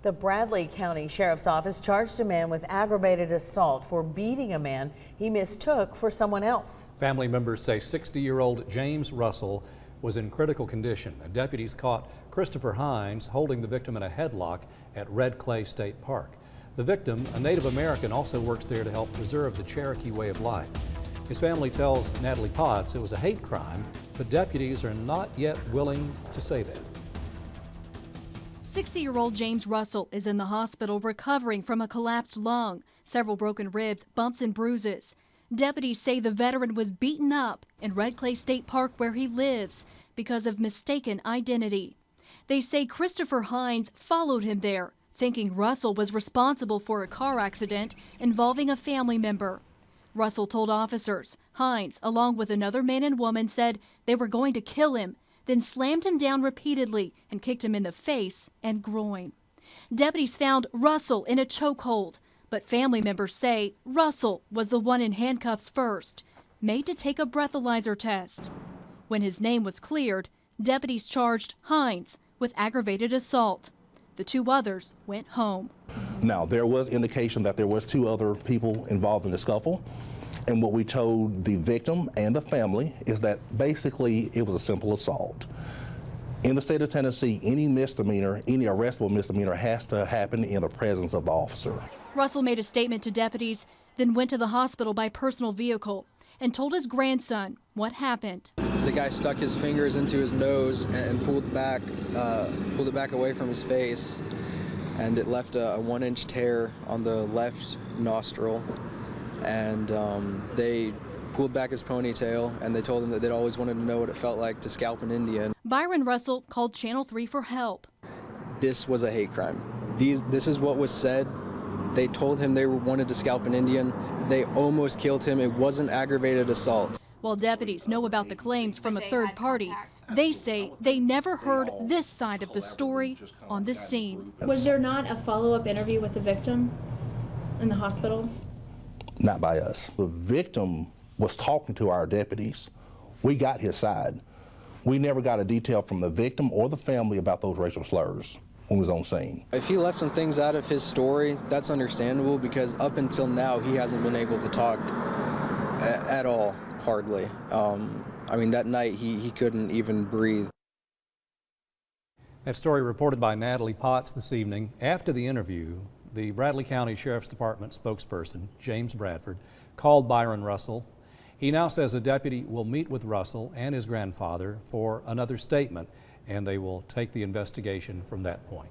The Bradley County Sheriff's Office charged a man with aggravated assault for beating a man he mistook for someone else. Family members say 60-year-old James Russell was in critical condition. Deputies caught Christopher Hines holding the victim in a headlock at Red Clay State Park. The victim, a Native American, also works there to help preserve the Cherokee way of life. His family tells Natalie Potts it was a hate crime, but deputies are not yet willing to say that. 60-year-old James Russell is in the hospital recovering from a collapsed lung, several broken ribs, bumps and bruises. Deputies say the veteran was beaten up in Red Clay State Park where he lives because of mistaken identity. They say Christopher Hines followed him there, thinking Russell was responsible for a car accident involving a family member. Russell told officers Hines, along with another man and woman, said they were going to kill him, then slammed him down repeatedly and kicked him in the face and groin. Deputies found Russell in a chokehold, but family members say Russell was the one in handcuffs first, made to take a breathalyzer test. When his name was cleared, deputies charged Hines with aggravated assault. The two others went home. Now, there was indication that there was two other people involved in the scuffle. And what we told the victim and the family is that basically it was a simple assault. In the state of Tennessee, any misdemeanor, any arrestable misdemeanor has to happen in the presence of the officer. Russell made a statement to deputies, then went to the hospital by personal vehicle and told his grandson what happened. The guy stuck his fingers into his nose and pulled it back away from his face, and it left a 1-inch tear on the left nostril. And they pulled back his ponytail, and they told him that they'd always wanted to know what it felt like to scalp an Indian. Byron Russell called Channel 3 for help. This was a hate crime. This is what was said. They told him they wanted to scalp an Indian. They almost killed him. It wasn't aggravated assault. While deputies know about the claims from a third party, they say they never heard this side of the story on the scene. Was there not a follow-up interview with the victim in the hospital? Not by us. The victim was talking to our deputies. We got his side. We never got a detail from the victim or the family about those racial slurs when he was on scene. If he left some things out of his story, that's understandable, because up until now he hasn't been able to talk at all, hardly. I mean, that night he couldn't even breathe. That story reported by Natalie Potts this evening. After the interview, the Bradley County Sheriff's Department spokesperson, James Bradford, called Byron Russell. He now says a deputy will meet with Russell and his grandfather for another statement, and they will take the investigation from that point.